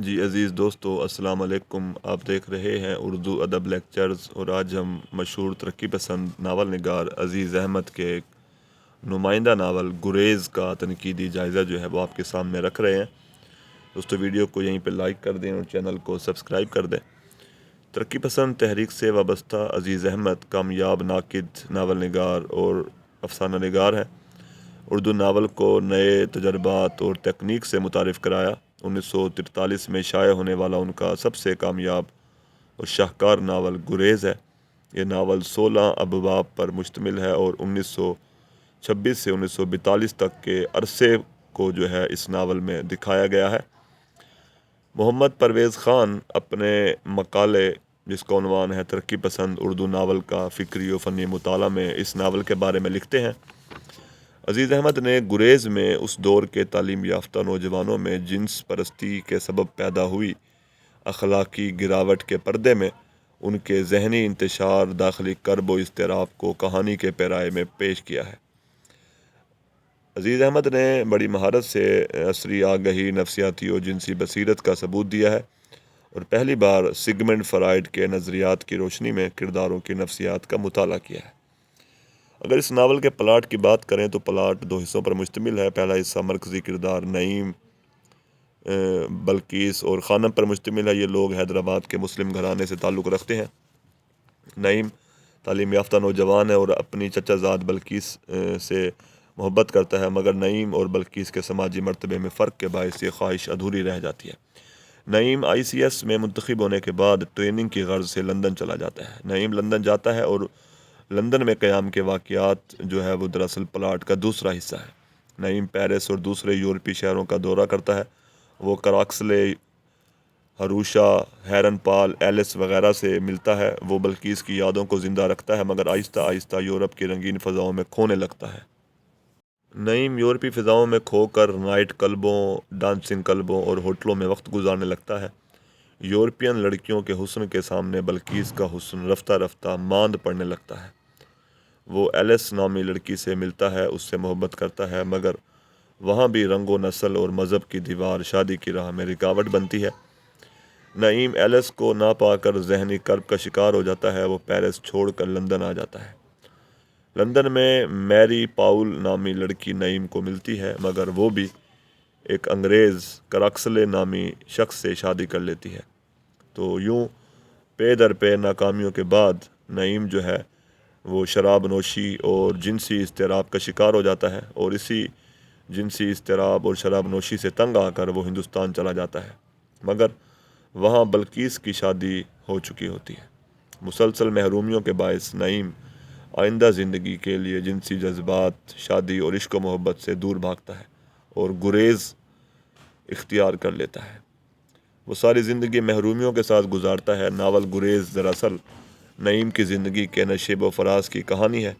جی عزیز دوستو، السلام علیکم۔ آپ دیکھ رہے ہیں اردو ادب لیکچرز، اور آج ہم مشہور ترقی پسند ناول نگار عزیز احمد کے ایک نمائندہ ناول گریز کا تنقیدی جائزہ جو ہے وہ آپ کے سامنے رکھ رہے ہیں۔ دوستو ویڈیو کو یہیں پہ لائک کر دیں اور چینل کو سبسکرائب کر دیں۔ ترقی پسند تحریک سے وابستہ عزیز احمد کامیاب ناقد، ناول نگار اور افسانہ نگار ہیں۔ اردو ناول کو نئے تجربات اور تکنیک سے متعارف کرایا۔ 1943 میں شائع ہونے والا ان کا سب سے کامیاب اور شاہکار ناول گریز ہے۔ یہ ناول 16 ابواب پر مشتمل ہے اور 1926 سے 1942 تک کے عرصے کو جو ہے اس ناول میں دکھایا گیا ہے۔ محمد پرویز خان اپنے مقالے جس کا عنوان ہے ترقی پسند اردو ناول کا فکری و فنی مطالعہ میں اس ناول کے بارے میں لکھتے ہیں۔ عزیز احمد نے گریز میں اس دور کے تعلیم یافتہ نوجوانوں میں جنس پرستی کے سبب پیدا ہوئی اخلاقی گراوٹ کے پردے میں ان کے ذہنی انتشار، داخلی کرب و اضطراب کو کہانی کے پیرائے میں پیش کیا ہے۔ عزیز احمد نے بڑی مہارت سے عصری آگہی، نفسیاتی اور جنسی بصیرت کا ثبوت دیا ہے اور پہلی بار سگمنڈ فرائڈ کے نظریات کی روشنی میں کرداروں کی نفسیات کا مطالعہ کیا ہے۔ اگر اس ناول کے پلاٹ کی بات کریں تو پلاٹ 2 حصوں پر مشتمل ہے۔ پہلا حصہ مرکزی کردار نعیم، بلقیس اور خانم پر مشتمل ہے۔ یہ لوگ حیدرآباد کے مسلم گھرانے سے تعلق رکھتے ہیں۔ نعیم تعلیم یافتہ نوجوان ہے اور اپنی چچا زاد بلقیس سے محبت کرتا ہے، مگر نعیم اور بلقیس کے سماجی مرتبے میں فرق کے باعث یہ خواہش ادھوری رہ جاتی ہے۔ نعیم ICS میں منتخب ہونے کے بعد ٹریننگ کی غرض سے لندن چلا جاتا ہے۔ نعیم لندن جاتا ہے اور لندن میں قیام کے واقعات جو ہے وہ دراصل پلاٹ کا دوسرا حصہ ہے۔ نعیم پیرس اور دوسرے یورپی شہروں کا دورہ کرتا ہے۔ وہ کراکسلے، ہروشا، ہیرن پال، ایلس وغیرہ سے ملتا ہے۔ وہ بلقیس کی یادوں کو زندہ رکھتا ہے مگر آہستہ آہستہ یورپ کی رنگین فضاؤں میں کھونے لگتا ہے۔ نعیم یورپی فضاؤں میں کھو کر نائٹ کلبوں، ڈانسنگ کلبوں اور ہوٹلوں میں وقت گزارنے لگتا ہے۔ یورپین لڑکیوں کے حسن کے سامنے بلقیس کا حسن رفتہ رفتہ ماند پڑنے لگتا ہے۔ وہ ایلس نامی لڑکی سے ملتا ہے، اس سے محبت کرتا ہے، مگر وہاں بھی رنگ و نسل اور مذہب کی دیوار شادی کی راہ میں رکاوٹ بنتی ہے۔ نعیم ایلس کو نہ پا کر ذہنی کرب کا شکار ہو جاتا ہے۔ وہ پیرس چھوڑ کر لندن آ جاتا ہے۔ لندن میں میری پاؤل نامی لڑکی نعیم کو ملتی ہے، مگر وہ بھی ایک انگریز کراکسلے نامی شخص سے شادی کر لیتی ہے۔ تو یوں پے در پے ناکامیوں کے بعد نعیم جو ہے وہ شراب نوشی اور جنسی اضطراب کا شکار ہو جاتا ہے، اور اسی جنسی اضطراب اور شراب نوشی سے تنگ آ کر وہ ہندوستان چلا جاتا ہے، مگر وہاں بلقیس کی شادی ہو چکی ہوتی ہے۔ مسلسل محرومیوں کے باعث نعیم آئندہ زندگی کے لیے جنسی جذبات، شادی اور عشق و محبت سے دور بھاگتا ہے اور گریز اختیار کر لیتا ہے۔ وہ ساری زندگی محرومیوں کے ساتھ گزارتا ہے۔ ناول گریز دراصل نعیم کی زندگی کے نشیب و فراز کی کہانی ہے۔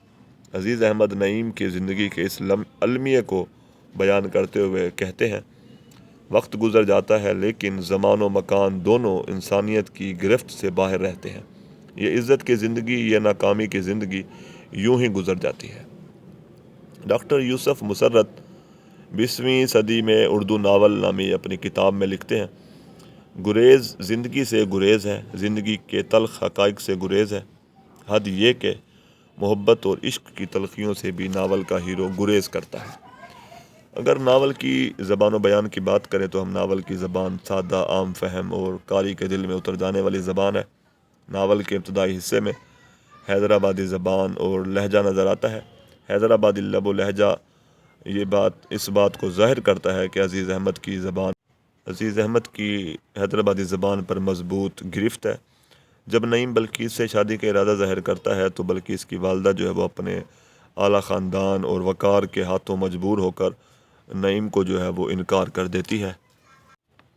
عزیز احمد نعیم کی زندگی کے اس المیہ کو بیان کرتے ہوئے کہتے ہیں: وقت گزر جاتا ہے لیکن زمان و مکان دونوں انسانیت کی گرفت سے باہر رہتے ہیں۔ یہ عزت کی زندگی، یہ ناکامی کی زندگی یوں ہی گزر جاتی ہے۔ ڈاکٹر یوسف مسرت 20ویں صدی میں اردو ناول نامی اپنی کتاب میں لکھتے ہیں: گریز زندگی سے گریز ہے، زندگی کے تلخ حقائق سے گریز ہے۔ حد یہ کہ محبت اور عشق کی تلخیوں سے بھی ناول کا ہیرو گریز کرتا ہے۔ اگر ناول کی زبان و بیان کی بات کریں تو ہم ناول کی زبان سادہ، عام فہم اور قاری کے دل میں اتر جانے والی زبان ہے۔ ناول کے ابتدائی حصے میں حیدرآبادی زبان اور لہجہ نظر آتا ہے۔ حیدرآبادی لب و لہجہ اس بات کو ظاہر کرتا ہے کہ عزیز احمد کی حیدرآبادی زبان پر مضبوط گرفت ہے۔ جب نعیم بلقیس سے شادی کا ارادہ ظاہر کرتا ہے تو بلقیس کی والدہ جو ہے وہ اپنے اعلیٰ خاندان اور وقار کے ہاتھوں مجبور ہو کر نعیم کو جو ہے وہ انکار کر دیتی ہے۔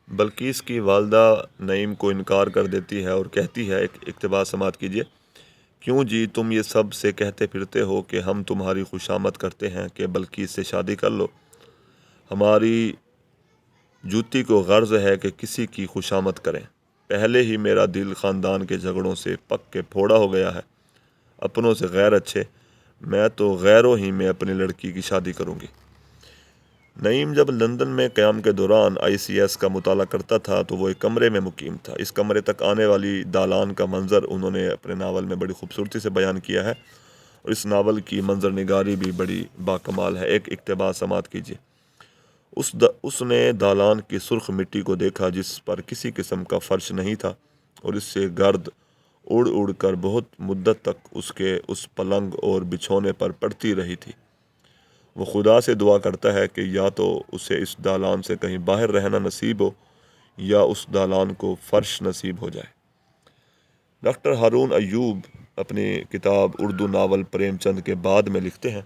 بلقیس کی والدہ نعیم کو انکار کر دیتی ہے اور کہتی ہے، ایک اقتباس سماعت کیجیے: کیوں جی تم یہ سب سے کہتے پھرتے ہو کہ ہم تمہاری خوشامد کرتے ہیں کہ بلقیس سے شادی کر لو۔ ہماری جوتی کو غرض ہے کہ کسی کی خوشامد کریں۔ پہلے ہی میرا دل خاندان کے جھگڑوں سے پک کے پھوڑا ہو گیا ہے۔ اپنوں سے غیر اچھے، میں تو غیروں ہی میں اپنی لڑکی کی شادی کروں گی۔ نعیم جب لندن میں قیام کے دوران ICS کا مطالعہ کرتا تھا تو وہ ایک کمرے میں مقیم تھا۔ اس کمرے تک آنے والی دالان کا منظر انہوں نے اپنے ناول میں بڑی خوبصورتی سے بیان کیا ہے، اور اس ناول کی منظر نگاری بھی بڑی باکمال ہے۔ ایک اقتباس سماعت کیجیے۔ اس نے دالان کی سرخ مٹی کو دیکھا جس پر کسی قسم کا فرش نہیں تھا، اور اس سے گرد اڑ اڑ کر بہت مدت تک اس پلنگ اور بچھونے پر پڑتی رہی تھی۔ وہ خدا سے دعا کرتا ہے کہ یا تو اسے اس دالان سے کہیں باہر رہنا نصیب ہو یا اس دالان کو فرش نصیب ہو جائے۔ ڈاکٹر ہارون ایوب اپنی کتاب اردو ناول پریم چند کے بعد میں لکھتے ہیں،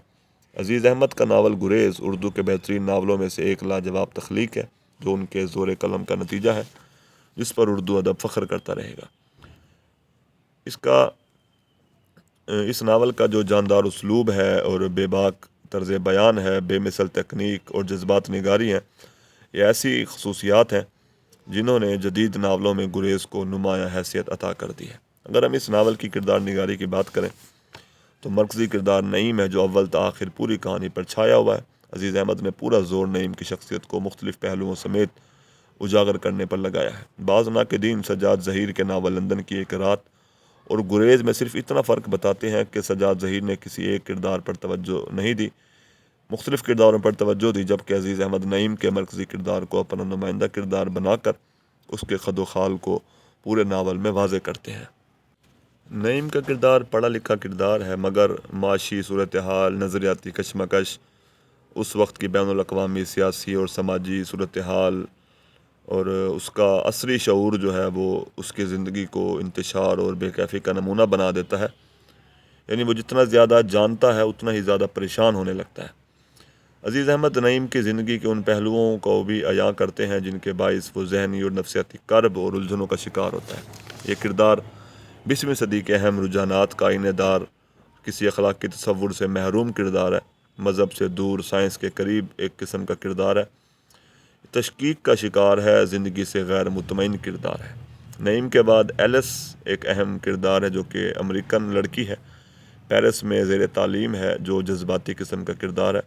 عزیز احمد کا ناول گریز اردو کے بہترین ناولوں میں سے ایک لاجواب تخلیق ہے، جو ان کے زور قلم کا نتیجہ ہے، جس پر اردو ادب فخر کرتا رہے گا۔ اس ناول کا جو جاندار اسلوب ہے اور بے باک طرز بیان ہے، بے مثل تکنیک اور جذبات نگاری ہیں، یہ ایسی خصوصیات ہیں جنہوں نے جدید ناولوں میں گریز کو نمایاں حیثیت عطا کر دی ہے۔ اگر ہم اس ناول کی کردار نگاری کی بات کریں تو مرکزی کردار نعیم ہے، جو اول تا آخر پوری کہانی پر چھایا ہوا ہے۔ عزیز احمد نے پورا زور نعیم کی شخصیت کو مختلف پہلوؤں سمیت اجاگر کرنے پر لگایا ہے۔ بعض ناقدین سجاد ظہیر کے ناول لندن کی ایک رات اور گریز میں صرف اتنا فرق بتاتے ہیں کہ سجاد ظہیر نے کسی ایک کردار پر توجہ نہیں دی، مختلف کرداروں پر توجہ دی، جبکہ عزیز احمد نعیم کے مرکزی کردار کو اپنا نمائندہ کردار بنا کر اس کے خد و خال کو پورے ناول میں واضح کرتے ہیں۔ نعیم کا کردار پڑھا لکھا کردار ہے، مگر معاشی صورتحال، نظریاتی کشمکش، اس وقت کی بین الاقوامی سیاسی اور سماجی صورتحال اور اس کا عصری شعور جو ہے وہ اس کی زندگی کو انتشار اور بے کیفی کا نمونہ بنا دیتا ہے۔ یعنی وہ جتنا زیادہ جانتا ہے اتنا ہی زیادہ پریشان ہونے لگتا ہے۔ عزیز احمد نعیم کی زندگی کے ان پہلوؤں کو بھی عیاں کرتے ہیں جن کے باعث وہ ذہنی اور نفسیاتی کرب اور الجھنوں کا شکار ہوتا ہے۔ یہ کردار 20ویں صدی کے اہم رجحانات کا آئینہ دار، کسی اخلاقی تصور سے محروم کردار ہے، مذہب سے دور، سائنس کے قریب ایک قسم کا کردار ہے، تشکیک کا شکار ہے، زندگی سے غیر مطمئن کردار ہے۔ نعیم کے بعد ایلس ایک اہم کردار ہے جو کہ امریکن لڑکی ہے، پیرس میں زیر تعلیم ہے، جو جذباتی قسم کا کردار ہے۔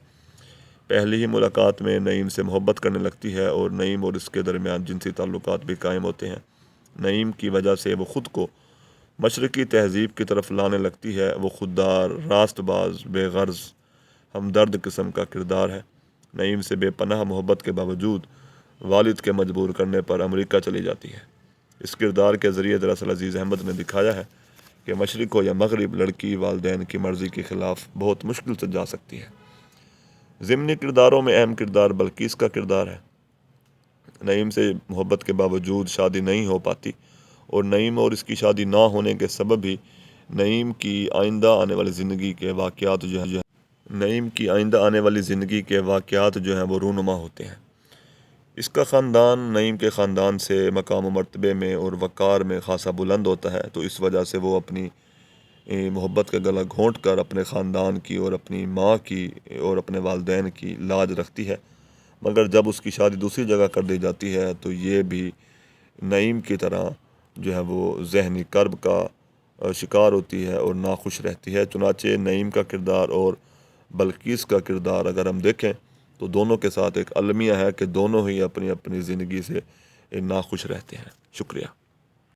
پہلی ہی ملاقات میں نعیم سے محبت کرنے لگتی ہے اور نعیم اور اس کے درمیان جنسی تعلقات بھی قائم ہوتے ہیں۔ نعیم کی وجہ سے وہ خود کو مشرقی تہذیب کی طرف لانے لگتی ہے۔ وہ خوددار، راست باز، بے غرض، ہمدرد قسم کا کردار ہے۔ نعیم سے بے پناہ محبت کے باوجود والد کے مجبور کرنے پر امریکہ چلی جاتی ہے۔ اس کردار کے ذریعے دراصل عزیز احمد نے دکھایا ہے کہ مشرق ہو یا مغرب، لڑکی والدین کی مرضی کے خلاف بہت مشکل سے جا سکتی ہے۔ ضمنی کرداروں میں اہم کردار بلقیس کا کردار ہے۔ نعیم سے محبت کے باوجود شادی نہیں ہو پاتی، اور نعیم اور اس کی شادی نہ ہونے کے سبب ہی نعیم کی آئندہ آنے والی زندگی کے واقعات جو ہیں وہ رونما ہوتے ہیں۔ اس کا خاندان نعیم کے خاندان سے مقام و مرتبے میں اور وقار میں خاصا بلند ہوتا ہے، تو اس وجہ سے وہ اپنی محبت کا گلا گھونٹ کر اپنے خاندان کی اور اپنی ماں کی اور اپنے والدین کی لاج رکھتی ہے۔ مگر جب اس کی شادی دوسری جگہ کر دی جاتی ہے تو یہ بھی نعیم کی طرح جو ہے وہ ذہنی کرب کا شکار ہوتی ہے اور ناخوش رہتی ہے۔ چنانچہ نعیم کا کردار اور بلقیس کا کردار اگر ہم دیکھیں تو دونوں کے ساتھ ایک المیہ ہے کہ دونوں ہی اپنی اپنی زندگی سے ناخوش رہتے ہیں۔ شکریہ۔